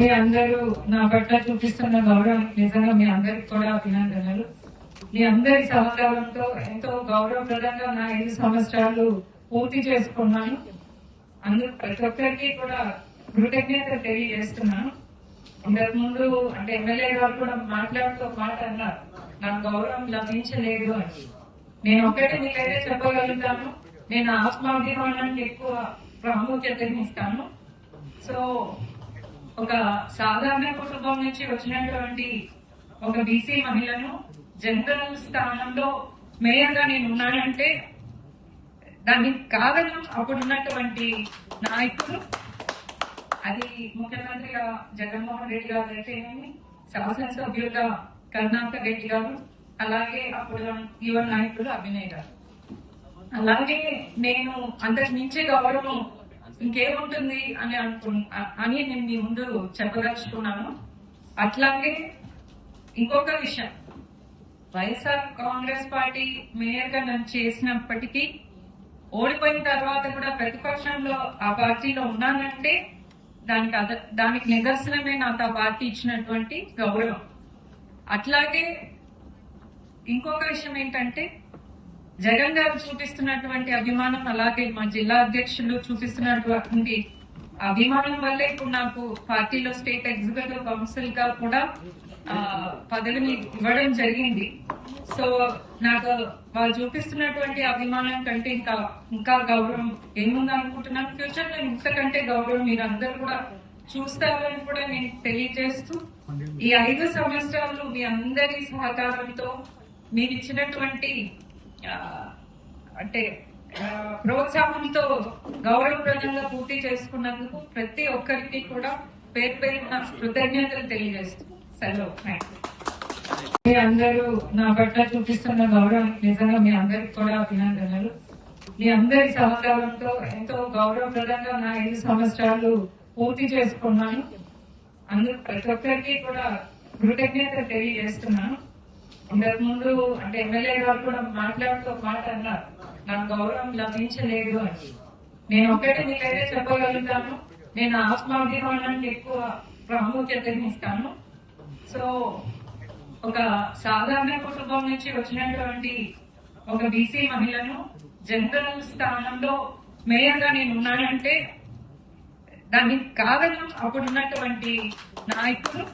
మీ అందరూ నా పట్ల చూపిస్తున్న గౌరవం నిజంగా మీ అందరికి కూడా అభినందనలు. మీ అందరి సహకారంతో ఎంతో గౌరవప్రదంగా నా 5 సంవత్సరాలు పూర్తి చేసుకున్నాను. అందుకు ప్రతి ఒక్కరికి కూడా కృతజ్ఞత తెలియజేస్తున్నాను. ఇంతకు ముందు అంటే ఎమ్మెల్యే గారు కూడా మాట్లాడుతూ మాట అన్నారు, నాకు గౌరవం లభించలేదు అని. నేను ఒక్కటి మీకైతే చెప్పగలుగుతాను, నేను ఆత్మాభిమానానికి ఎక్కువ ప్రాముఖ్యతనిస్తాను. సో ఒక సాధారణ కుటుంబం నుంచి వచ్చినటువంటి ఒక బీసీ మహిళను జనరల్ స్థానంలో మేయర్ గా నేను ఉన్నానంటే దానికి కారణం అప్పుడున్నటువంటి నాయకులు, అది ముఖ్యమంత్రిగా జగన్మోహన్ రెడ్డి గారు అయితేనేమి, శాసనసభ్యులుగా కరుణాకర్ రెడ్డి గారు, అలాగే అప్పుడు యువ నాయకుడు అభినయ్ గారు. అలాగే నేను అంతకు మించి గౌరవం ఇంకేముంటుంది అని నేను మీ ముందు చెప్పదలుచుకున్నాను. అట్లాగే ఇంకొక విషయం, వైఎస్ఆర్ కాంగ్రెస్ పార్టీ మేయర్ గా నన్ను చేసినప్పటికీ ఓడిపోయిన తర్వాత కూడా ప్రతిపక్షంలో ఆ పార్టీలో ఉన్నానంటే దానికి నిదర్శనమే నాకు ఆ పార్టీ ఇచ్చినటువంటి గౌరవం. అట్లాగే ఇంకొక విషయం ఏంటంటే, జగన్ గారు చూపిస్తున్నటువంటి అభిమానం, అలాగే మా జిల్లా అధ్యక్షులు చూపిస్తున్నటువంటి అభిమానం వల్లే ఇప్పుడు నాకు పార్టీలో స్టేట్ ఎగ్జిక్యూటివ్ కౌన్సిల్ గా కూడా పదవిని ఇవ్వడం జరిగింది. సో నాకు వాళ్ళు చూపిస్తున్నటువంటి అభిమానం కంటే ఇంకా గౌరవం ఏముంది అనుకుంటున్నాను. ఫ్యూచర్ లో ఇంతకంటే గౌరవం మీరు అందరూ కూడా చూస్తారని కూడా నేను తెలియజేస్తూ, ఈ 5 సంవత్సరాలు మీ అందరి సహకారంతో మీరు ఇచ్చినటువంటి అంటే ప్రోత్సాహంతో గౌరవప్రదంగా పూర్తి చేసుకున్నందుకు ప్రతి ఒక్కరికి కూడా పేరు పేరున కృతజ్ఞతలు తెలియజేస్తూ సెలవు. మీ అందరూ నా పట్ల చూపిస్తున్న గౌరవం నిజంగా మీ అందరికి కూడా అభినందనలు. మీ అందరి సహకారంతో ఎంతో గౌరవప్రదంగా నా 5 సంవత్సరాలు పూర్తి చేసుకున్నాను. అందుకు ప్రతి ఒక్కరికి కూడా కృతజ్ఞత తెలియజేస్తున్నాను. ఇంతకు ముందు అంటే ఎమ్మెల్యే గారు కూడా మాట్లాడుతూ మాట అన్నారు, నాకు గౌరవం లభించలేదు అని. నేను ఒక్కటి మీకైతే చెప్పగలుగుతాను, నేను ఆత్మాభిమానానికి ఎక్కువ ప్రాముఖ్యతనిస్తాను. సో ఒక సాధారణ కుటుంబం నుంచి వచ్చినటువంటి ఒక బీసీ మహిళను జనరల్ స్థానంలో మేయర్ గా నేను ఉన్నానంటే దానికి కారణం అప్పుడున్నటువంటి నాయకులు,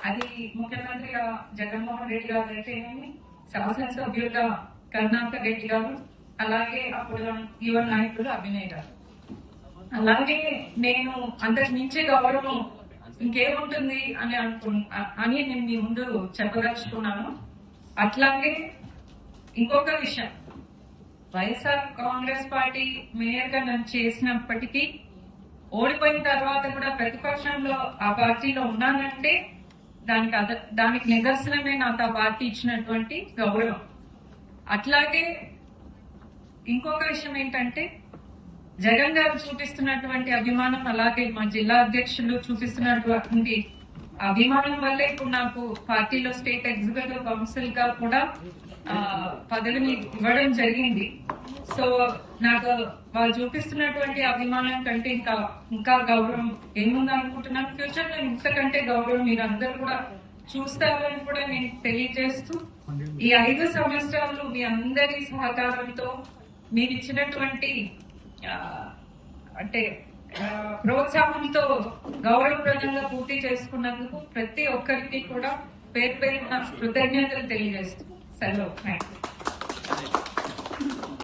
అది ముఖ్యమంత్రిగా జగన్మోహన్ రెడ్డి గారు అయితేనేమి, శాసనసభ్యులుగా కరుణాకర్ రెడ్డి గారు, అలాగే అప్పుడు యువ నాయకుడు అభినయ్ గారు. అలాగే నేను అంతకు మించి గౌరవం ఇంకేముంటుంది అని నేను మీ ముందు చెప్పదలుచుకున్నాను. అట్లాగే ఇంకొక విషయం, వైఎస్ఆర్ కాంగ్రెస్ పార్టీ మేయర్ గా నన్ను చేసినప్పటికీ ఓడిపోయిన తర్వాత కూడా ప్రతిపక్షంలో ఆ పార్టీలో ఉన్నానంటే దానికి నిదర్శనమే నాకు ఆ పార్టీ ఇచ్చినటువంటి గౌరవం. అట్లాగే ఇంకొక విషయం ఏంటంటే, జగన్ గారు చూపిస్తున్నటువంటి అభిమానం, అలాగే మా జిల్లా అధ్యక్షులు చూపిస్తున్నటువంటి అభిమానం వల్లే ఇప్పుడు నాకు పార్టీలో స్టేట్ ఎగ్జిక్యూటివ్ కౌన్సిల్ గా కూడా పదవిని ఇవ్వడం జరిగింది. సో నాకు వాళ్ళు చూపిస్తున్నటువంటి అభిమానం కంటే ఇంకా గౌరవం ఏముంది అనుకుంటున్నాను. ఫ్యూచర్ లో ఇంతకంటే గౌరవం మీరు అందరూ కూడా చూస్తారని కూడా నేను తెలియజేస్తూ, ఈ 5 సంవత్సరాలు మీ అందరి సహకారంతో మీరు ఇచ్చినటువంటి అంటే ప్రోత్సాహంతో గౌరవప్రదంగా పూర్తి చేసుకున్నందుకు ప్రతి ఒక్కరికి కూడా పేరు పేరున కృతజ్ఞతలు తెలియజేస్తూ సెలవు.